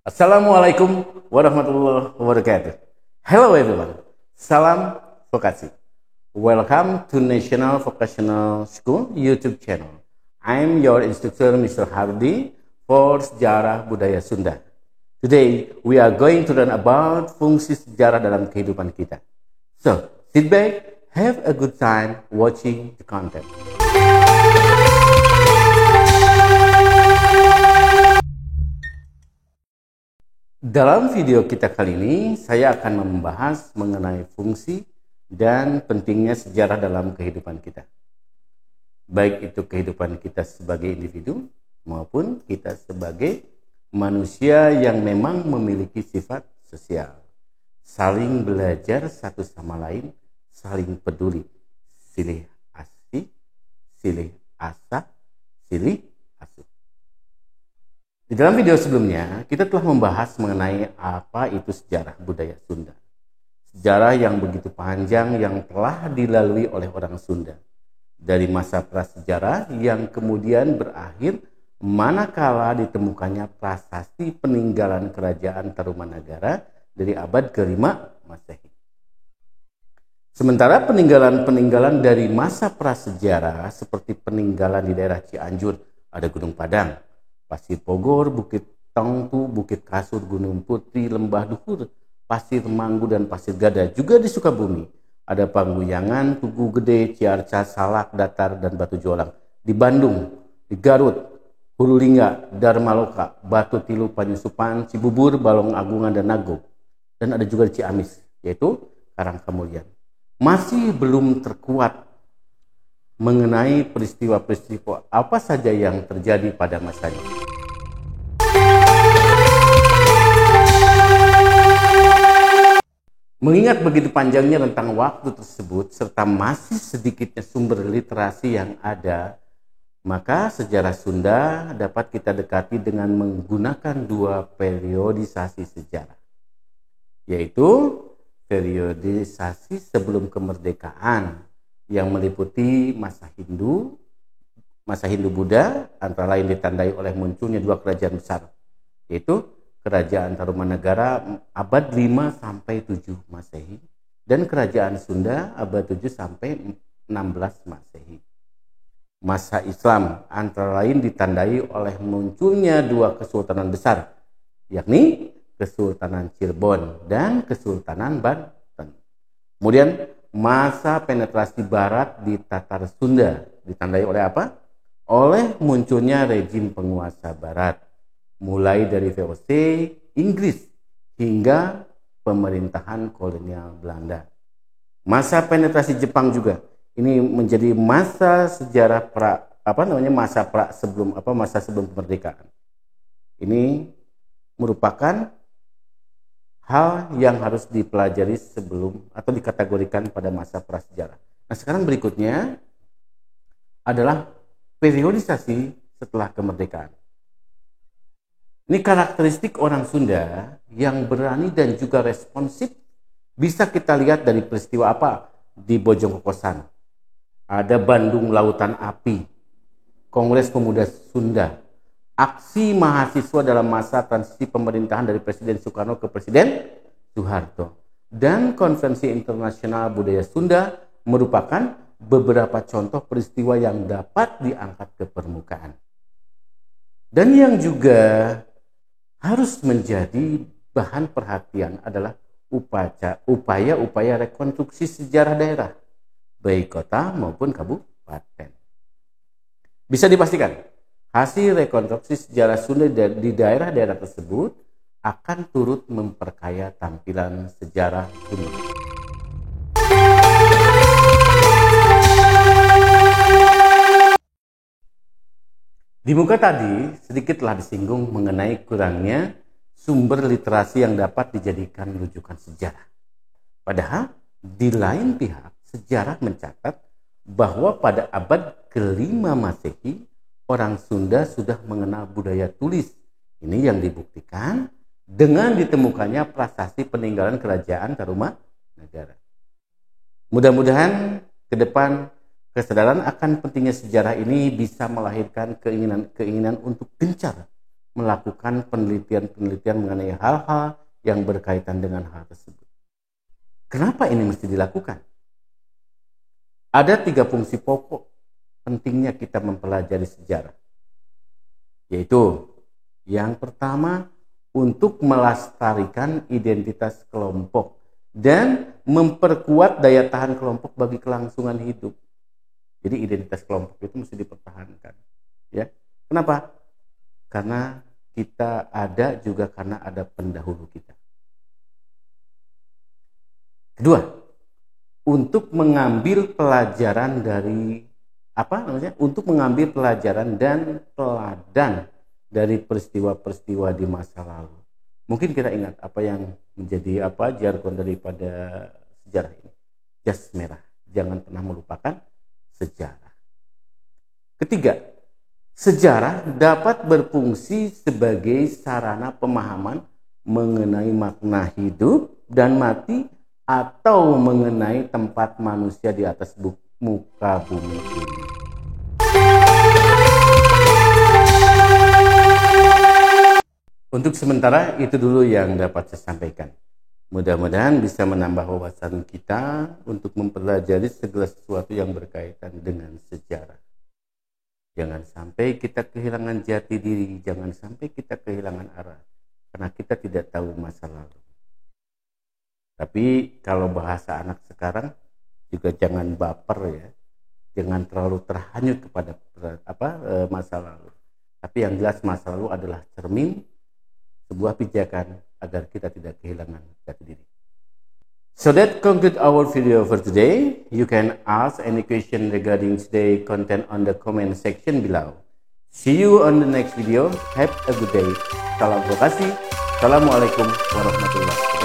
Assalamualaikum warahmatullahi wabarakatuh. Hello everyone. Salam vokasi. Welcome to National Vocational School YouTube channel. I'm your instructor Mr. Hardi for Sejarah Budaya Sunda. Today we are going to learn about fungsi sejarah dalam kehidupan kita. So, sit back, have a good time watching the content. Dalam video kita kali ini, saya akan membahas mengenai fungsi dan pentingnya sejarah dalam kehidupan kita. Baik itu kehidupan kita sebagai individu maupun kita sebagai manusia yang memang memiliki sifat sosial. Saling belajar satu sama lain, saling peduli. Silih asih, silih asah, silih asuh. Di dalam video sebelumnya, kita telah membahas mengenai apa itu sejarah budaya Sunda. Sejarah yang begitu panjang yang telah dilalui oleh orang Sunda. Dari masa prasejarah yang kemudian berakhir manakala ditemukannya prasasti peninggalan kerajaan Tarumanagara dari abad ke-5 Masehi. Sementara peninggalan-peninggalan dari masa prasejarah seperti peninggalan di daerah Cianjur, ada Gunung Padang, Pasir Pogor, Bukit Tongtu, Bukit Kasur, Gunung Putri, Lembah Dukur, Pasir Manggu, dan Pasir Gada. Juga di Sukabumi ada Pangguyangan, Tugu Gede, Ciarca, Salak, Datar, dan Batu Jolang. Di Bandung, di Garut, Hulu Lingga, Darmaloka, Batu Tilu, Panyusupan, Cibubur, Balong Agungan, dan Nago. Dan ada juga di Ciamis, yaitu Karangkemulian. Masih belum terkuat mengenai peristiwa-peristiwa apa saja yang terjadi pada masanya. Mengingat begitu panjangnya rentang waktu tersebut serta masih sedikitnya sumber literasi yang ada, maka sejarah Sunda dapat kita dekati dengan menggunakan dua periodisasi sejarah, yaitu periodisasi sebelum kemerdekaan yang meliputi masa Hindu Buddha, antara lain ditandai oleh munculnya dua kerajaan besar, yaitu Kerajaan Tarumanagara abad 5 sampai 7 Masehi dan Kerajaan Sunda abad 7 sampai 16 Masehi. Masa Islam antara lain ditandai oleh munculnya dua kesultanan besar, yakni Kesultanan Cirebon dan Kesultanan Banten. Kemudian masa penetrasi barat di Tatar Sunda ditandai oleh apa? Oleh munculnya rejim penguasa barat, mulai dari VOC Inggris hingga pemerintahan kolonial Belanda. Masa penetrasi Jepang juga ini menjadi masa sejarah masa sebelum kemerdekaan. Ini merupakan hal yang harus dipelajari sebelum atau dikategorikan pada masa prasejarah. Nah, sekarang berikutnya adalah periodisasi setelah kemerdekaan. Ini karakteristik orang Sunda yang berani dan juga responsif bisa kita lihat dari peristiwa apa di Bojong Kokosan. Ada Bandung Lautan Api, Kongres Pemuda Sunda, aksi mahasiswa dalam masa transisi pemerintahan dari Presiden Soekarno ke Presiden Soeharto, dan Konferensi Internasional Budaya Sunda merupakan beberapa contoh peristiwa yang dapat diangkat ke permukaan. Dan yang juga harus menjadi bahan perhatian adalah upaya-upaya rekonstruksi sejarah daerah, baik kota maupun kabupaten. Bisa dipastikan, hasil rekonstruksi sejarah Sunda di daerah-daerah tersebut akan turut memperkaya tampilan sejarah Sunda. Di muka tadi sedikit telah disinggung mengenai kurangnya sumber literasi yang dapat dijadikan rujukan sejarah. Padahal di lain pihak sejarah mencatat bahwa pada abad ke-5 Masehi orang Sunda sudah mengenal budaya tulis. Ini yang dibuktikan dengan ditemukannya prasasti peninggalan kerajaan Tarumanagara. Mudah-mudahan ke depan kesadaran akan pentingnya sejarah ini bisa melahirkan keinginan untuk gencar melakukan penelitian-penelitian mengenai hal-hal yang berkaitan dengan hal tersebut. Kenapa ini mesti dilakukan? Ada 3 fungsi pokok pentingnya kita mempelajari sejarah. Yaitu, yang pertama, untuk melestarikan identitas kelompok dan memperkuat daya tahan kelompok bagi kelangsungan hidup. Jadi identitas kelompok itu mesti dipertahankan. Ya, kenapa? Karena kita ada juga karena ada pendahulu kita. Kedua, untuk mengambil pelajaran dari untuk mengambil pelajaran dan teladan dari peristiwa-peristiwa di masa lalu. Mungkin kita ingat apa yang menjadi jargon daripada sejarah ini. Jas merah, jangan pernah melupakan sejarah. Ketiga, sejarah dapat berfungsi sebagai sarana pemahaman mengenai makna hidup dan mati atau mengenai tempat manusia di atas muka bumi ini. Untuk sementara itu dulu yang dapat saya sampaikan. Mudah-mudahan bisa menambah wawasan kita untuk mempelajari segala sesuatu yang berkaitan dengan sejarah. Jangan sampai kita kehilangan jati diri, jangan sampai kita kehilangan arah, karena kita tidak tahu masa lalu. Tapi kalau bahasa anak sekarang juga jangan baper ya, jangan terlalu terhanyut kepada masa lalu. Tapi yang jelas masa lalu adalah cermin sebuah pijakan agar kita tidak kehilangan jati diri. So that concludes our video for today. You can ask any question regarding today's content on the comment section below. See you on the next video. Have a good day. Salam vokasi. Assalamualaikum warahmatullahi wabarakatuh.